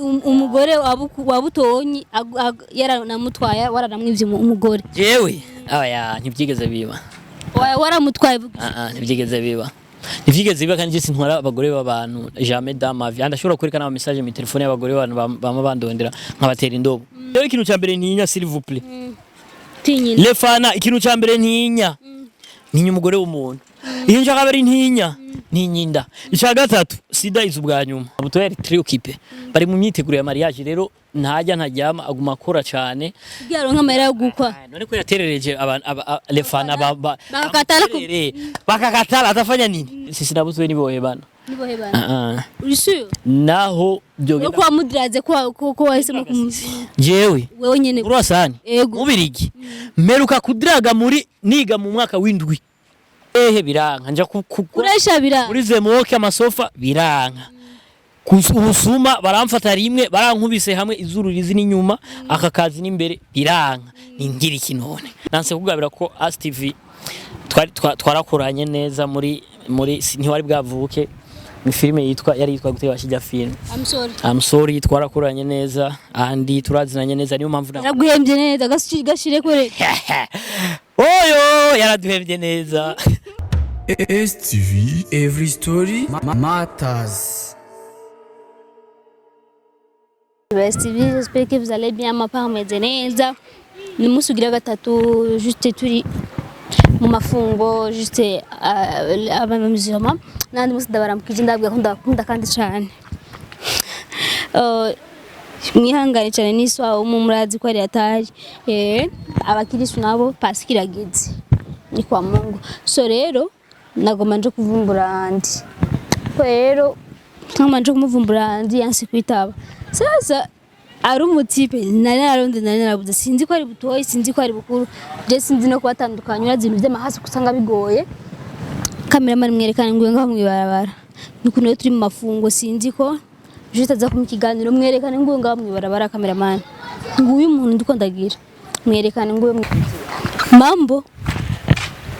umugore wa Butoyi yaranamutwaye waranamwivye umugore jewe aya ntibyigeze biba waramutwaye ntibyigeze biba ntivyigeze biba kandi ntwara abagore b'abantu jamais dans ma vie ndashobora kwerekana ama message mu telefone y'abagore b'abantu bama bandondera nkabatera indobo rero ikintu cya mbere ntinya s'il vous plaît tinyine lefana ikintu cya mbere ntinya umugore w'umuntu iyo nshaka bari ntinya ntinyinda icya gatatu sida izubwa nyuma Butoyi ari très occupé bari mu myiteguro ya mariage rero ntajyama aguma akora cyane byaro nk'amera gukwa none ko yaterereje lefana bakakatala atafanya nini sisi na Butoyi nibohe bana urisuyo naho byo kwa mudiraze ko wahisemo jewe wewe nyene urasani mubirigi meruka kudiraga muri niga mu mwaka w'indwi biranka nja kuresha biranka muri zemoke amasofa biranka ubusuma baramfata rimwe barankubise hamwe izuru rizi n'inyuma akakazi n'imbere biranka ningira ikinone nanse kugabira ko ASTV twarakoranye neza muri ntiwari bwavuke ni filime yitwa guteba shijya film I'm sorry twarakoranye neza andi turazinanye neza niyo mpamvu naguhembye neza gashire kore oyo yaraduhembye neza ASTV every story matters. ASTV j'espère que vous allez bien mapa meze neza ni musugira gatatu juste turi mu mafungo juste abamizoma nandi musi ndabaramukije ndabwiye ko ndakunda kandi cyane mwihangane cyane niswa umumurazi ko ari atari abakirisu nabo pasikirageze ni kwa Mungu so rero nagoma nje kuvumbura andi rero nkamanje kumuvumbura andi yansi kwitaba sasa ari umutipe narabuze sinzi ko ari Butoyi sinzi ko ari Bukuru je sinzi no kwatandukanya urazintu by'amahasi kusanga bigoye cameraman mwerekana ngo ngaho mwibarabara nukuntu turi mu mafungo sinzi ko je taza ku kiganiro mwerekana ngo ngaho mwibarabara cameraman nguyu umuntu ndiko ndagira mwerekana ngo mambo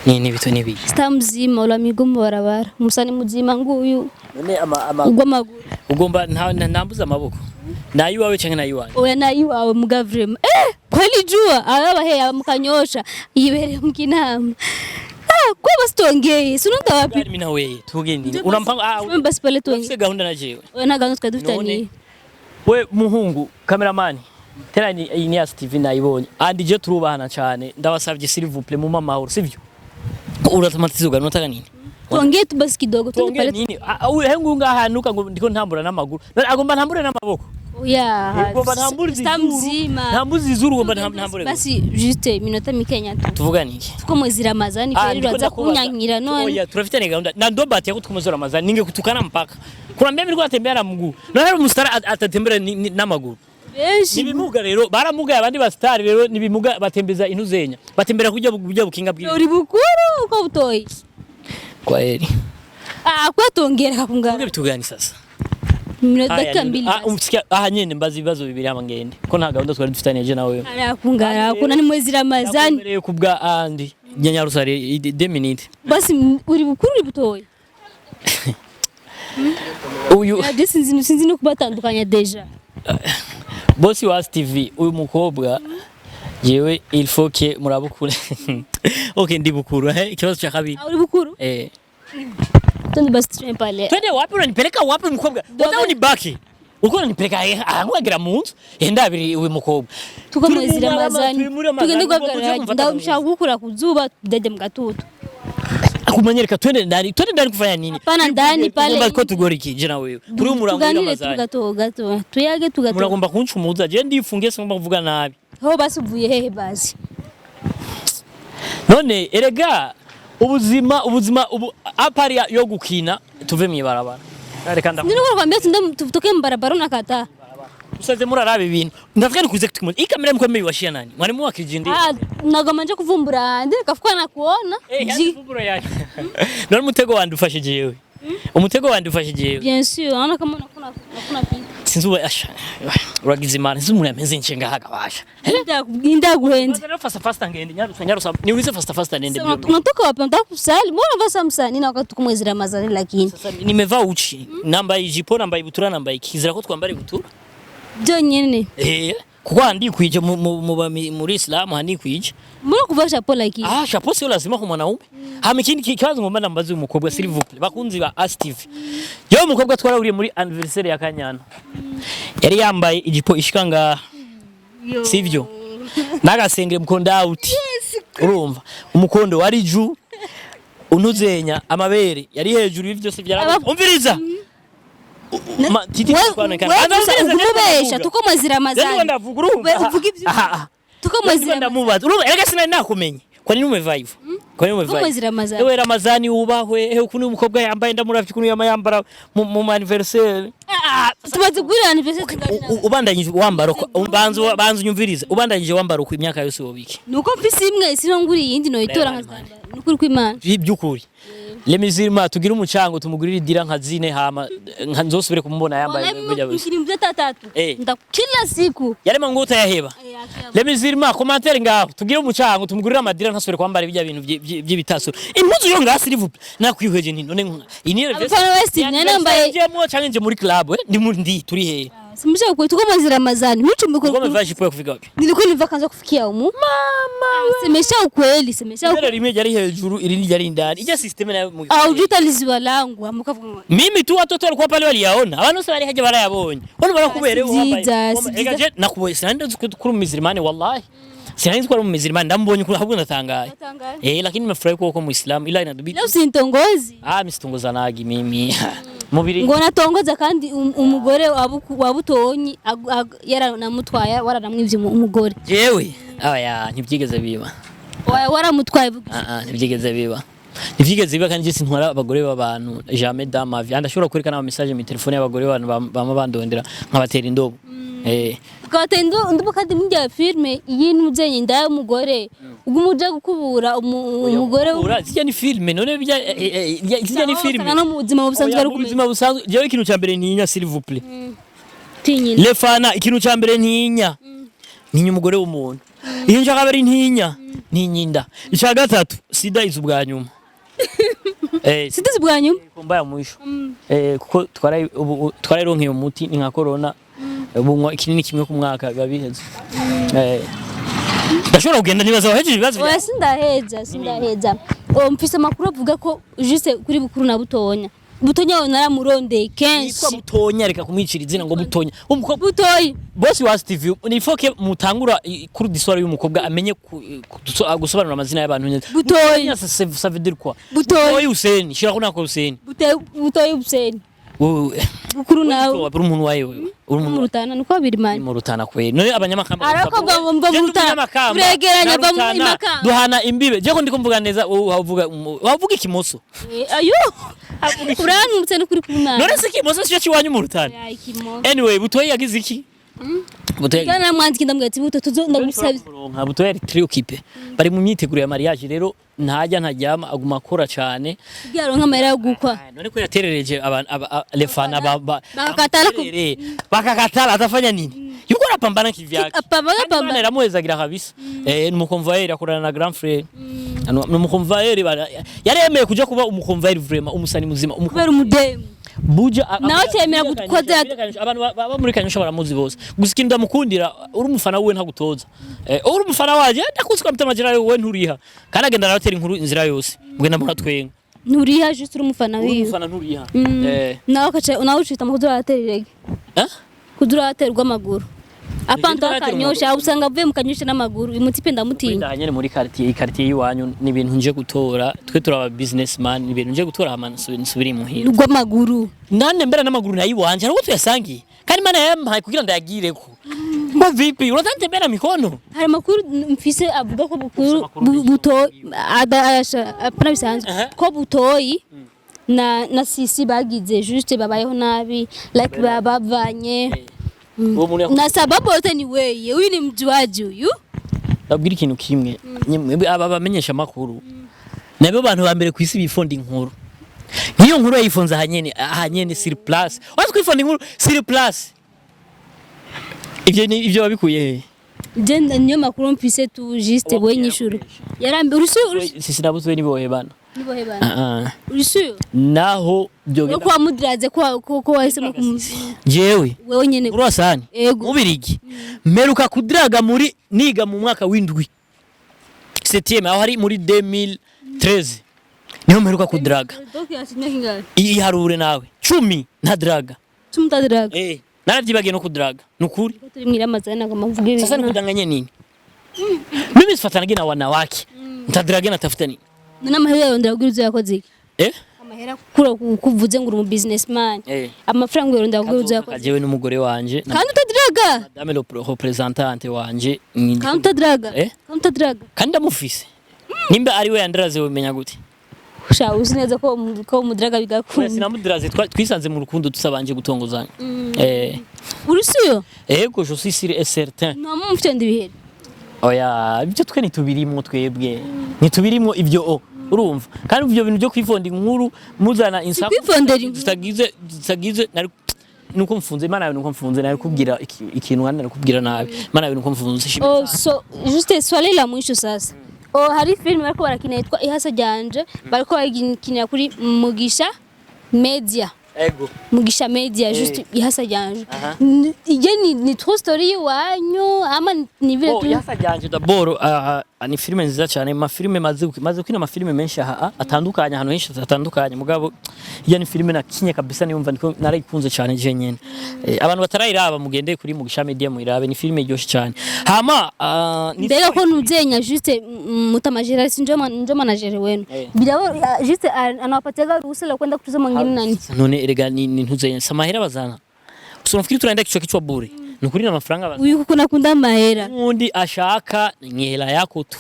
ni bito nibi stamzima ula migo mbarabara musani muzima nguyu none ugwa maguru ugomba ntambuza amaboko nayi wawe canke nayi wawe oya nayi wawe mugavrema kweli jua abaheya mukanyosha yibere mukinama kwa bastongeye sununda wapi mimi na wewe tugende unampanga basi pale tuongee gahunda na jewe oya na gahunda tukadufitani we muhungu cameraman tena ni ASTV nayibonye andi je turubahana cyane ndabasavye s'il vous plaît mu mamahoro sivyo uratamatizo ganotaka nini tuongee tu basi kidogo tuende pale nini hengu ngahanuka ngo ndiko ntambura n'amaguru agomba ntambure n'amaboko oya agomba ntambure ntambuzi izuru agomba ntambure basi juste minota mikenya tuvuga niki tuko mwezi Ramazani kweli uraza kunyankira none oya turafitane gahunda na ndobati yako tukomeza Ramazani ninge kutukana mpaka kurambia milikuwa atembea na mguu na rero mustara atatembera n'amaguru nibimuga rero baramuga abandi bastari rero nibimuga batembeza intuzenya batembera kujya bukinga bwiwe uri Bukuru uko Butoyi kwa heri kwatongera kakungana bitugani sasa minota mbili nyene mbazi ibibazo bibiri amangende ko nta gahunda twari dufitanye je nawe arakungara kuna ni mwezi Ramazani mbere kubwa andi nyanyarusare 2 minutes basi uri Bukuru uri Butoyi uyu sinzi no kubatandukanya deja bosi wa ASTV uyu mukobwa jewe il faut que murabukure okay ndi Bukuru ikibazo cha kabiri uri Bukuru twende basi tumpale twende wapi unanipeleka wapi mukobwa unataka nibaki uko unanipeleka angwagira munzu ndabiri uyu mukobwa tuko mwezi Ramazani tugende kwa garage ndamshaka gukura kuzuba dede mgatutu akumanyereka twende ndani kufanya nini hapana ndani pale ngomba ko tugoriki je na wewe turi umurango Ramazani gato tuyage tugato muragomba kunchumuza je ndifungiye ngomba kuvuga nabi ho basi uvuye hehe basi none erega ubuzima apari yo gukina tuve mwibarabara reka nino kwambia tutoke mbarabara nakata usaze murarabe ibintu ndavuga ni kuze kutumwe ikamera mkweme washia nani mwarimu wakijindi nagoma nje kuvumbura ndi kafuka na kuona kuvumbura yake none mutego wandufashe jewe umutego wandufashe jewe bien sûr naona kama nakuna pita sinzuba asha uragize imana sinzumura yamenze nshenga hagabasha ndaguhenze fasta ngende nyarusa niwize fasta nende bio tunatoka wapi nataka kusali mbona vasa msani na wakati kumwezi Ramazani lakini sasa nimevaa uchi namba ijipo namba ibutura namba ikizira ko twambare butura byonyene kuko handikwije muri Islam handikwije muri kuva chapeau like chapeau sio lazima kwa mwanaume hama ikindi kibazo ngomba nambaze umukobwa s'il vous plaît bakunzi ba Steve yo umukobwa twarahuriye muri anniversaire ya Kanyana yari yambaye ijipo ishikanga sivyo nagasengere mukondo out urumva umukondo wari ju unuzenya amabere yari hejuru y'ivyo byose byarumviriza umubesha tukomazira amazani uvuga ibyo tukomazira ndamubaza urumva erega sinari nakumenye kwa nini umeva hivyo kwa nini umeva hivyo ewe Ramazani ubahwe ukuntu umukobwa yambaye ndamuravye ukuntu yambara mu anniversaire tumaze kugura anniversaire ubandanyije wambara banzu nyumvirize ubandanyije wambara uko imyaka yose wobiki nuko mfise imwe sinonguri yindi no itora nkazana nukuri kw'Imana byukuri Lemizirima tugira umucango tumugurira idira nka zine hama nzosubire kumubona yambaye bijya bose Kirimvye tatatu ndakila siku yarema ngo utayaheba Lemizirima commentaire ngaho tugira umucango tumugurira amadira ntasubire kwambara bijya bintu by'ibitaso impuzu yo ngasi rivu nakwihweje nti none inire vese nambaye njemo challenge muri club ndi turi he simusha kwetu tukomazira amazani michumbuko ngome vaji poe kufika wapi nilikuwa niva kanza kufikia umu mama semesha ukweli semesha ukweli rimwe jari hejuru irindi jari ndani ija system na au jutaliziwa langu amukavuga mimi tu watoto walikuwa pale waliyaona abantu bose bari haje barayabonye wano barakuberewe wambaye egaje nakuboye sinande kuri mizrimani wallahi sinande kwa mizrimani ndambonye kuri habwo natangaye lakini nimefurahi kuko muislamu ila inadubidi leo sintongozi misitongoza nagi mimi mubiri ngo natongoza kandi umugore wa Butonyi yaranamutwaye waranamwivye umugore jewe aya ntibyigeze biba waramutwaye ntibyigeze biba kandi je ntwara abagore b'abantu jamais dans ma vie ndashobora kwerekana ama message mu telefone y'abagore b'abantu bama bandondera nkabatera indobo ukatendo ndumva kandi mujya filme y'intuzenye ndaye umugore ugumuje gukubura umugore zijya ni filme none bijya ni filme no mu buzima busanzwe ari ubuzima busanzwe jewe ikintu cya mbere ntinya s'il vous plaît tinyina lefana ikintu cya mbere ntinya umugore w'umuntu iyo nshaka bari ntinyinda icya gatatu sida izubwa nyuma sida izubwa nyuma kumbaya mwisho kuko twararonkeye umuti ni nka corona ubunywa ikinini kimwe ku mwaka gabiheze ndashobora kugenda nibaza wahejeje ibibazo bya sindaheza mfise amakuru avuga ko juste kuri Bukuru na Butonya naramurondeye kenshi yitwa Butonya reka kumwicira izina ngo Butonya umukobwa Butoyi boss wa Steve ni foke mutangura kuri diswara y'umukobwa amenye gusobanura amazina y'abantu neza Butoyi ça veut dire quoi Butoyi Hussein shira kuna ko Hussein Butoyi Hussein Bukuru nawe uri umuntu wawe uri mu Rutana nuko birimanye mu Rutana kwe none abanyamakamba arakoba ngo mva mu Rutana turegeranya ba mu Makamba duhana imbibe je ko ndikumvuga neza wavuga ikimoso ayo uranutse no kuri kumana none se ikimoso cyo kiwanyu mu Rutana anyway Butoyi yagize iki Butoyi kana mwanziki ndamwetse buto ndagusabye nka Butoyi ari trio kipe bari mu myiteguro ya mariage rero ntajyama aguma akora cyane byaro nk'amera yo gukwa none ko yaterereje lefana bakakatala atafanya nini yuko rapambana kivyake apambana ramuhezagira kabisa n'umukonvoyeur akorana na grand frère n'umukonvoyeur yaremeye kuja kuba umukonvoyeur vraiment umusani muzima kubera umudemu buja nawe cyemera gukoza abantu baba muri Kanyosha baramuzi bose gusikinda mukundira uri umufana we ntagutoza uri umufana waje ndakuzwa mtamajira we nturiha kana agenda aratera inkuru inzira yose bwenda muratwenga nturiha juste uri umufana wiwe umufana nturiha nawe ucita mukudura atererege kudura aterwa amaguru apanta Kanyosha usanga avuye mu Kanyosha n'amaguru imutipe ndamutinya ndahanye muri quartier yiwanyu ni ibintu nje gutora twe turaba businessman ni ibintu nje gutora hamana nsubiri muhira rwa maguru nane mbera n'amaguru nayiwanje ariko tuyasangiye kandi mana yampaye kugira ndayagireko ngo vipi uratante mbera mikono hari makuru mfise avuga ko Bukuru Butoyi apana bisanzwe ko Butoyi na Cycy bagize juste babayeho nabi like babavanye na sababu yote ni weye huyu ni mjuaji huyu babwira ikintu kimwe aba bamenyesha makuru nabo bantu ba mbere kwisi bifonda inkuru niyo nkuru yayifonza hanyene sur place wazi kwifonda inkuru sur place ibyo babikuye he je niyo makuru mfise tu juste we nyishuru yarambe urusi sisi nabuze nibo bana nibo hebana urisuyo naho byo kwa mudiraze ko wahisemo jewe wewe nyene urasani mubirigi meruka kudraga muri niga mu mwaka w'indwi 7e aho hari muri 2013 niho meruka kudraga iharure nawe 10 nta draga naravyibagiye no kudraga nukuri turi mwira amazana ngoma mvuge sasa nikudanganya nini mimi sifatana gina wanawake ntadraga natafuta nini n'amahera yondera kugira uzakoze amahera kura kuvuze ngo uri mu businessman amafaranga yondera kugira uzakoze jewe n'umugore wanje kandi utadraga madame le représentante wanje kandi utadraga kandi ndamufise nimba ari we yandaraze wemenya gute sha uzi neza ko mudraga bigakunda sinamudiraze twisanze mu rukundo tusabanje gutongozanya urusiyo ego je suis sûr et certain no mufite ndibihere oya ibyo twe nitubirimo twebwe nitubirimo ibyo urumva kandi ibyo bintu byo kwifonda inkuru muzana insako zitagize nuko mfunze imana nuko mfunze nayo kubwira ikintu ngana nakubwira nabi imana nuko mfunze so juste swali la mwisho sasa hari film bariko barakina yitwa ihasa ryanje bariko bayikinira kuri Mugisha Media Mugisha Media juste ihasa ryanje ni true story wanyu ama ni vile tu ihasa ryanje d'abord ni filime nziza cyane ma filime maze kwina ma filime menshi atandukanye hano henshi atandukanye mugabo iyo ni filime nakinye kabisa niyumva niko narayikunze cyane je nyene abantu batarayiraba mugende kuri Mugisha Media muirabe ni filime iryoshye cyane hama ndega ko nuzenya juste mutamajera sinjo manager wenu birabo juste anawapatega rusela kwenda kutuza mwingine nani none erega ni ntuzenya samahera bazana usonafikiri turaenda kichwa bure nukuri na mafaranga bazana uyu kuko nakunda mahera undi ashaka nyela yako tu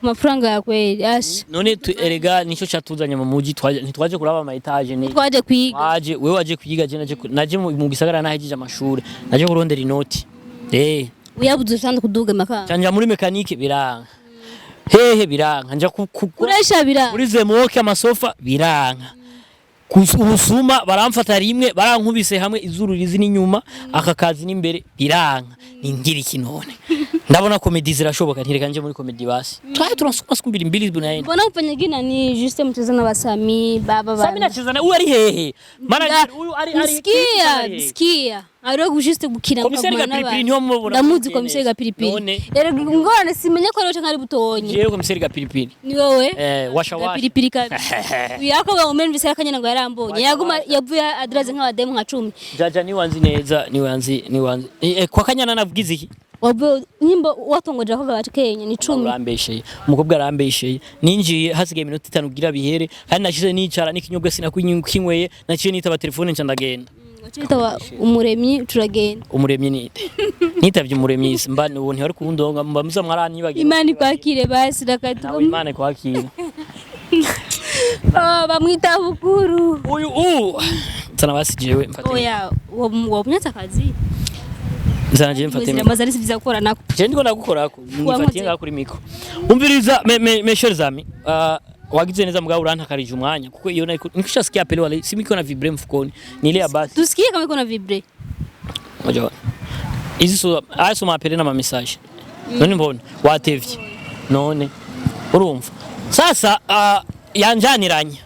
mafaranga ya kweli ash none erega nico cyatuzanya mu muji ntitwaje kuraba ama etage ne twaje kwiga wewe waje kwiga je naje mu gisagara nahejije amashuri naje kurondera inoti uyabuze cyane kuduga makanga cyanja muri mekanike biranga hehe biranga nja kuresha biranga muri zemoke amasofa biranga ubusuma baramfata rimwe barankubise hamwe izuru rizi n'inyuma akakazi n'imbere biranga ningira ikinone ndabona comedy zirashoboka ntireka nje muri comedy basi twaye turasuma skumbira imbili bunaenda mbona ufanya gina ni juste mchezo na basami baba Sami nacheza na uyu ari hehe manager uyu ari sikia Arogu juste gukina kwa mwana ndamuzi komiseri ga pilipili rero ngorane simenya ko rero nkari butonye jewe komiseri ga pilipili ni wowe washa pilipili ka yako ga umenye bisera kanyana ngo yarambonye yaguma yavuye adraze nk'abademu nka 10 jaja ni wanzi neza ni wanzi kwa kanyana navugize iki wabo nyimbo watongoje ko gabaje Kenya ni 10 arambesheye umukobwa arambesheye ninjiye hasigaye iminota 5 gira bihere kandi nashize nicara n'ikinyobwa sinakwinyweye naciye nitaba telefone nca ndagenda Wachita umuremyi turagenda umuremyi nitavye umuremyi mba ubu ntihari kundonga mba muza mwaranyibagira Imana kwakire basi nakatuka Imana kwakire bamwita bukuru uyu sana basi jewe mfate oya wamnyata kazi sana jewe mfate mazari siviza gukora nako je ndiko ndagukorako nifatiye ngakuri miko umviriza me zami wagize neza mugabo urantakarije umwanya kuko iyo nikishasikia pele wale simiko na vibre mfukoni ni ile basi tusikie kama iko na vibre moja izi so aso mapele na ma message none mbona watevye none urumva sasa yanjaniranye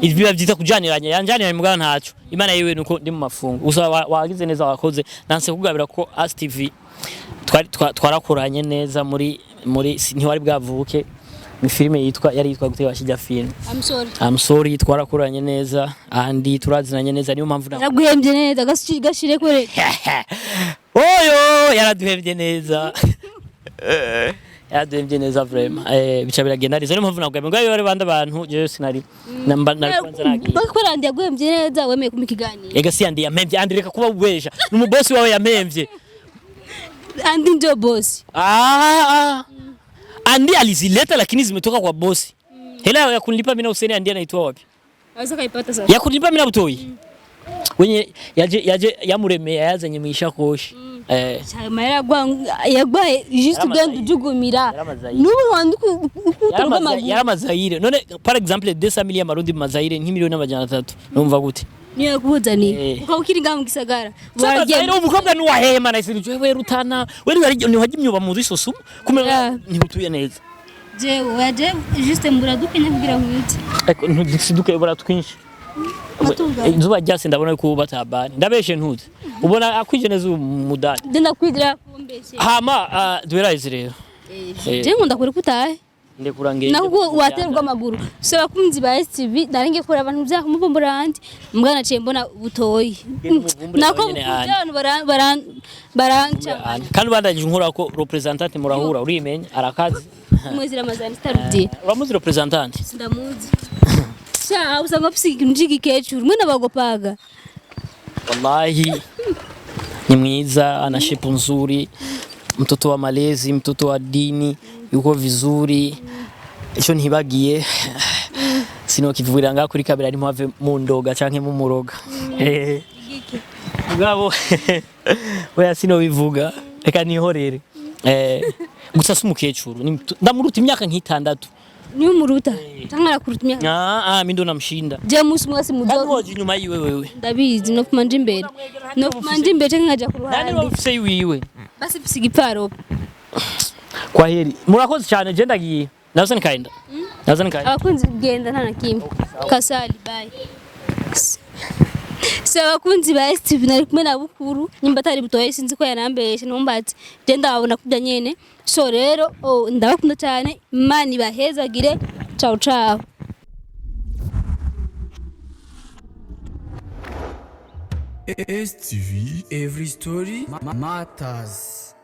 ibi bavyita kujaniranya yanjaniranye mugabo ntaco Imana yewe nuko ndi mu mafungo usa wagize neza wakoze nanse kugabira ko As TV twarakoranye neza muri ntiwari bwavuke ni filime yari yitwa gute washija film I'm sorry twarakoranye neza andi turazinanye neza niyo mpamvu naraguhembye neza gashire kore oyo yaraduhembye neza yaduhembye neza vraiment bica biragenda nizo niyo mpamvu nagwembe ngo bari banda abantu je sinari namba kwanza nagiye bakora ndi yaguhembye neza wemeye kumikiganira ega si andi yamembye andi reka kuba ubwesha numu boss wawe yamembye andi ndio boss Andi alizileta lakini zimetoka kwa bosi. Hela ya kunilipa mimi na Hussein Andi anaitwa wapi? Aweza kaipata sasa. Ya kunilipa mimi na Butoyi. Wenye yaje yamuremeye yazanye mwisha koshi. Mahera yagwa juste genda jugumira. Nubu wanduku Yaramazaire. None par exemple 200 millions amarundi mazaire nk'imiliyoni n'amajana 3. Numva gute? Niyo kuhuzani. Ukawukiri ngaho mugisagara. Wagiye umukobwa nuwahema na isinje we rutana. We ni wajimye bamuzi sosumu. Kumenya ntibutuye neza. waje juste mbura dukenya kugira nkwite ariko ntusiduke bora twinshi matunga izuba ryase ndabona ko batabani ndabeshe ntuze ubona akwije neza umudani ndenda kwidira kumbeshe hama duheraze rero je nkunda kuri kutahe ndekurangiye naho waterwa amaguru so bakunzi ba STV naringe kora abantu bya kumubomborandi mbwana ciye mbona butoyi nako abantu baranca kandi bandagije nkora ko representant murahura urimenya arakazi mwezira mazani starudi uramuzi representant ndamuzi cha usanga psiki njiki kecuru mwana bagopaga wallahi ni mwiza ana shepu nzuri mtoto wa malezi mtoto wa dini yuko vizuri ico ntibagiye sino kivurira nga kuri kabira arimo ave mu ndoga canke mu muroga ngabo oya sino bivuga reka nihorere gusa sumukecuru ndamuruta imyaka nk'itandatu ni umuruta tangara kuruta imyaka mindo namshinda James mwasi mudogo kandi nyuma yiwe wewe ndabizi no kumanje imbere no kumanje imbere canke ngaja ku ruhande nani ufise wiwe basi psiki paro kwa heri murakoze cyane je ndagiye nazane kaenda abakunzi genda nta nakimwe kasali bye so abakunzi ba STV nari kumwe na bukuru nimba atari butoye sinzi ko yanambeshe numbatse je ndabona kujya nyene so rero ndabakunda cyane imana ibahezagire ciao ciao STV, every story matters.